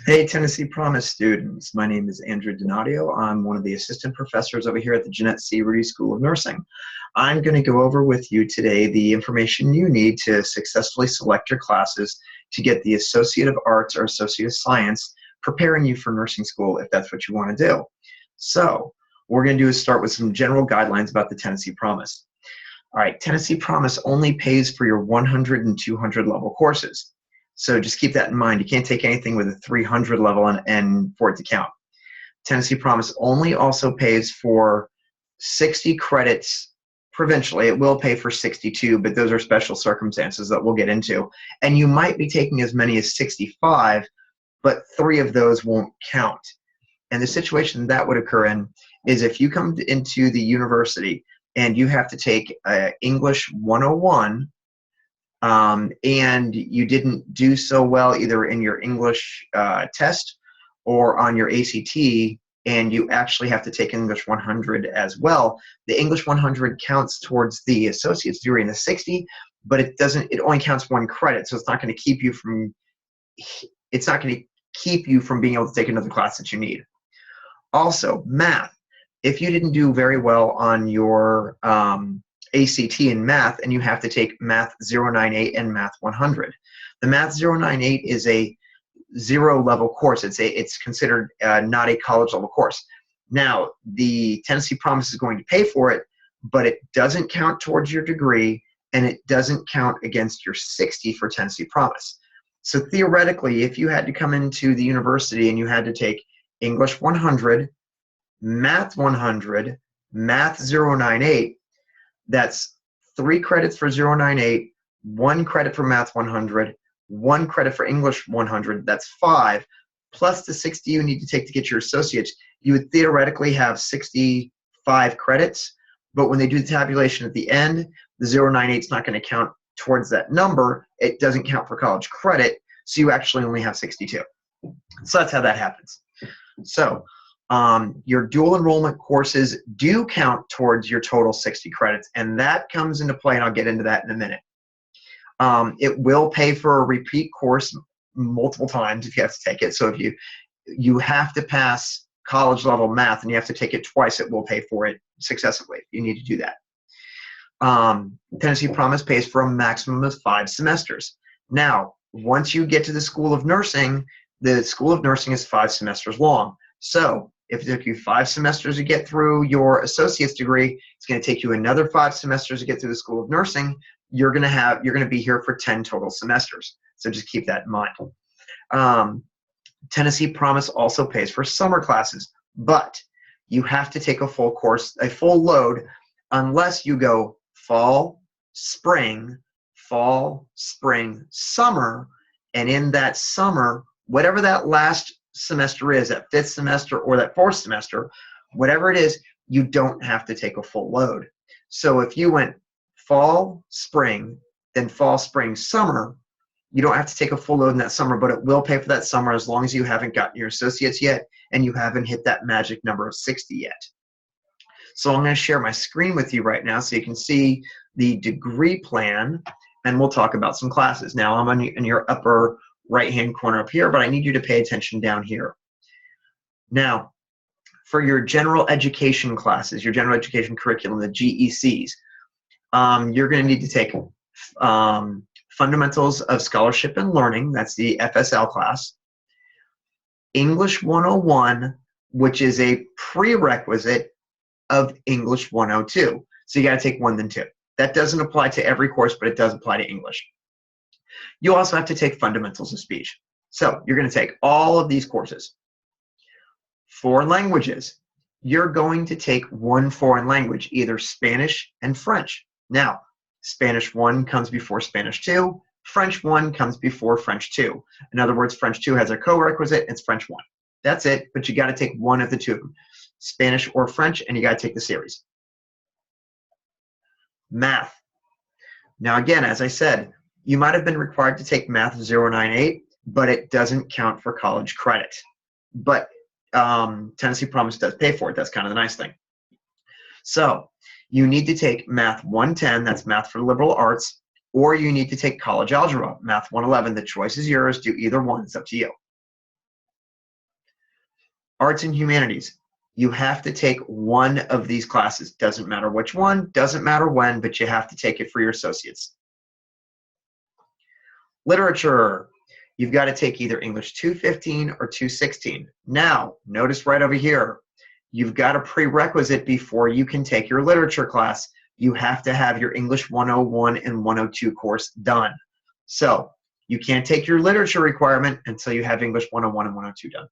Hey, Tennessee Promise students. My name is Andrew Donadio. I'm one of the assistant professors over here at the Jeanette C. Rudy School of Nursing. I'm going to go over with you today the information you need to successfully select your classes to get the Associate of Arts or Associate of Science, preparing you for nursing school if that's what you want to do. So, what we're going to do is start with some general guidelines about the Tennessee Promise. All right, Tennessee Promise only pays for your 100 and 200 level courses. So just keep that in mind. You can't take anything with a 300 level and for it to count. Tennessee Promise only also pays for 60 credits provincially. It will pay for 62, but those are special circumstances that we'll get into. And you might be taking as many as 65, but 3 of those won't count. And the situation that would occur in is if you come into the university and you have to take English 101, and you didn't do so well either in your English test or on your ACT, and you actually have to take English 100 as well, the English 100 counts towards the associate's degree in the 60, but it only counts 1 credit, so it's not going to keep you from being able to take another class that you need. Also, math. If you didn't do very well on your ACT in math and you have to take Math 098 and Math 100. The Math 098 is a 0 level course. It's considered not a college level course. Now, the Tennessee Promise is going to pay for it, but it doesn't count towards your degree and it doesn't count against your 60 for Tennessee Promise. So theoretically, if you had to come into the university and you had to take English 100, Math 100, Math 098, that's 3 credits for 098, 1 credit for Math 100, 1 credit for English 100, that's 5, plus the 60 you need to take to get your associates. You would theoretically have 65 credits, but when they do the tabulation at the end, the 098 is not going to count towards that number. It doesn't count for college credit, so you actually only have 62. So that's how that happens. So your dual enrollment courses do count towards your total 60 credits, and that comes into play, and I'll get into that in a minute. It will pay for a repeat course multiple times if you have to take it. So if you have to pass college level math and you have to take it twice, it will pay for it successively. You need to do that. Tennessee Promise pays for a maximum of 5 semesters. Now, once you get to the School of Nursing is 5 semesters long. So if it took you 5 semesters to get through your associate's degree, it's going to take you another 5 semesters to get through the School of Nursing. You're going to be here for 10 total semesters. So just keep that in mind. Tennessee Promise also pays for summer classes, but you have to take a full load, unless you go fall, spring, summer, and in that summer, whatever that last semester is, that 5th semester or that 4th semester, whatever it is, you don't have to take a full load. So if you went fall, spring, then fall, spring, summer, you don't have to take a full load in that summer, but it will pay for that summer as long as you haven't gotten your associates yet and you haven't hit that magic number of 60 yet. So I'm going to share my screen with you right now so you can see the degree plan, and we'll talk about some classes. Now I'm in your upper right-hand corner up here, but I need you to pay attention down here. Now, for your general education classes, your general education curriculum, the GECs, you're going to need to take Fundamentals of Scholarship and Learning, that's the FSL class, English 101, which is a prerequisite of English 102. So you got to take 1 then 2. That doesn't apply to every course, but it does apply to English. You also have to take Fundamentals of Speech. So you're going to take all of these courses. Foreign languages. You're going to take 1 foreign language, either Spanish and French. Now, Spanish 1 comes before Spanish 2. French 1 comes before French 2. In other words, French 2 has a co-requisite, it's French 1. That's it, but you got to take 1 of the 2 of them, Spanish or French, and you got to take the series. Math. Now again, as I said, you might have been required to take Math 098, but it doesn't count for college credit. But Tennessee Promise does pay for it. That's kind of the nice thing. So you need to take Math 110, that's Math for Liberal Arts, or you need to take College Algebra, Math 111. The choice is yours. Do either one. It's up to you. Arts and humanities. You have to take one of these classes. Doesn't matter which one, doesn't matter when, but you have to take it for your associates. Literature. You've got to take either English 215 or 216. Now, notice right over here, you've got a prerequisite before you can take your literature class. You have to have your English 101 and 102 course done. So you can't take your literature requirement until you have English 101 and 102 done.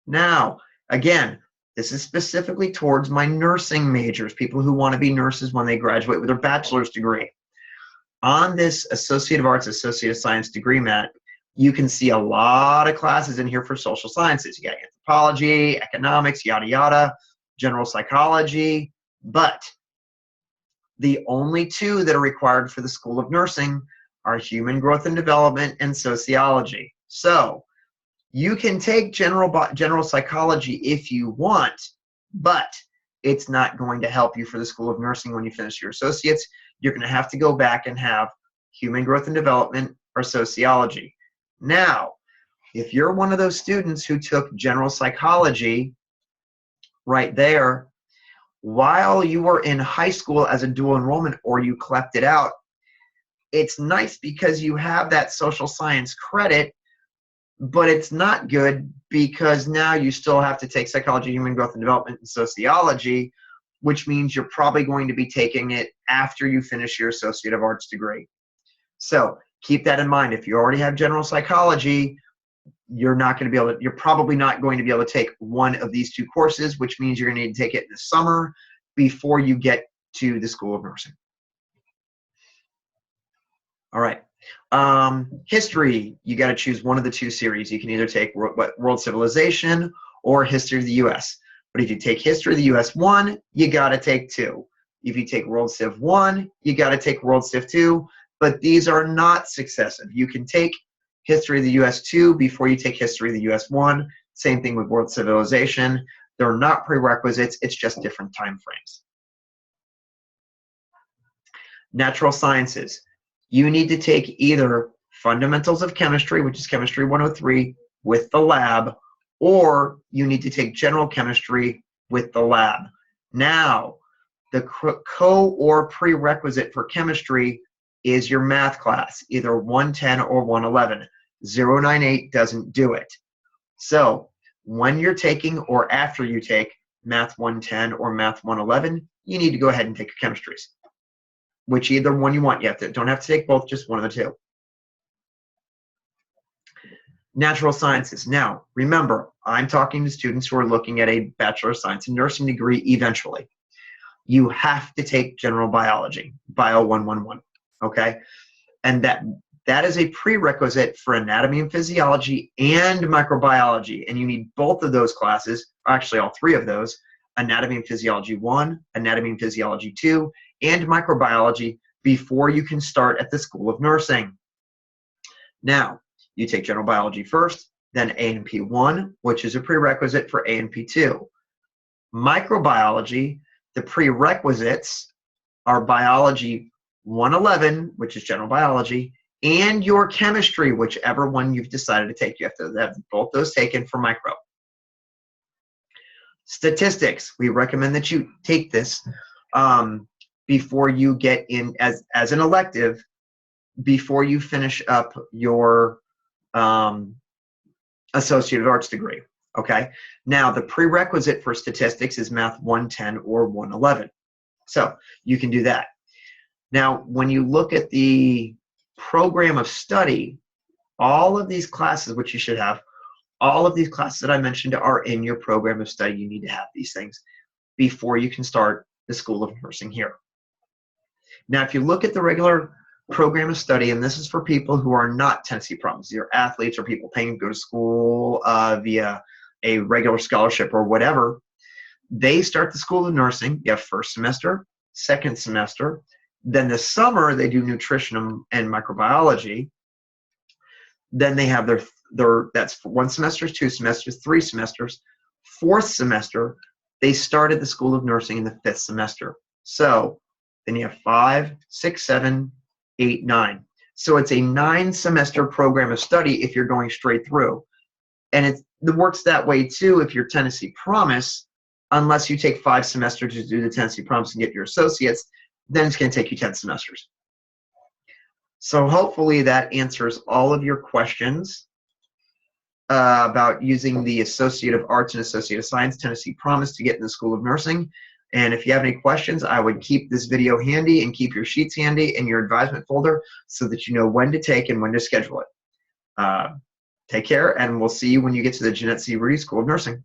Now, again, this is specifically towards my nursing majors, people who want to be nurses when they graduate with their bachelor's degree. On this Associate of Arts, Associate of Science degree mat, you can see a lot of classes in here for social sciences. You got anthropology, economics, yada, yada, general psychology, but the only two that are required for the School of Nursing are human growth and development and sociology. So you can take general psychology if you want, but it's not going to help you for the School of Nursing when you finish your associates. You're going to have to go back and have human growth and development or sociology. Now, if you're one of those students who took general psychology right there, while you were in high school as a dual enrollment or you cleft it out, it's nice because you have that social science credit, but it's not good because now you still have to take psychology, human growth and development, and sociology, which means you're probably going to be taking it after you finish your Associate of Arts degree. So keep that in mind. If you already have general psychology, you're probably not going to be able to take one of these two courses, which means you're going to need to take it in the summer before you get to the School of Nursing. All right. History, you got to choose one of the two series. You can either take World Civilization or History of the U.S. But if you take History of the U.S. 1, you got to take 2. If you take World Civ 1, you got to take World Civ 2. But these are not successive. You can take History of the U.S. 2 before you take History of the U.S. 1. Same thing with World Civilization. They're not prerequisites. It's just different time frames. Natural sciences. You need to take either Fundamentals of Chemistry, which is Chemistry 103, with the lab, or you need to take General Chemistry with the lab. Now, the or prerequisite for chemistry is your math class, either 110 or 111. 098 doesn't do it. So when you're taking or after you take Math 110 or Math 111, you need to go ahead and take your chemistries. Which either one you want. Don't have to take both, just one of the two. Natural sciences. Now, remember, I'm talking to students who are looking at a Bachelor of Science in Nursing degree eventually. You have to take general biology, Bio 111, okay? And that is a prerequisite for anatomy and physiology and microbiology, and you need both of those classes, actually all three of those, anatomy and physiology 1, anatomy and physiology 2, and microbiology before you can start at the School of Nursing. Now, you take general biology first, then A&P 1, which is a prerequisite for A&P 2. Microbiology, the prerequisites are biology 111, which is general biology, and your chemistry, whichever one you've decided to take. You have to have both those taken for micro. Statistics, we recommend that you take this before you get in as an elective, before you finish up your Associate of Arts degree, okay? Now, the prerequisite for statistics is Math 110 or 111. So you can do that. Now, when you look at the program of study, all of these classes, which you should have, all of these classes that I mentioned are in your program of study. You need to have these things before you can start the School of Nursing here. Now, if you look at the regular program of study, and this is for people who are not Tennessee Promise, either athletes or people paying to go to school via a regular scholarship or whatever, they start the School of Nursing. You have first semester, second semester. Then the summer, they do nutrition and microbiology. Then they have that's 1 semester, 2 semesters, 3 semesters. Fourth semester, they started the School of Nursing in the 5th semester. So then you have 5, 6, 7, 8, 9. So it's a 9-semester program of study if you're going straight through. And works that way too if you're Tennessee Promise, unless you take 5 semesters to do the Tennessee Promise and get your associates, then it's going to take you 10 semesters. So hopefully that answers all of your questions about using the Associate of Arts and Associate of Science Tennessee Promise to get in the School of Nursing. And if you have any questions, I would keep this video handy and keep your sheets handy in your advisement folder so that you know when to take and when to schedule it. Take care, and we'll see you when you get to the Jeanette C. Rudy School of Nursing.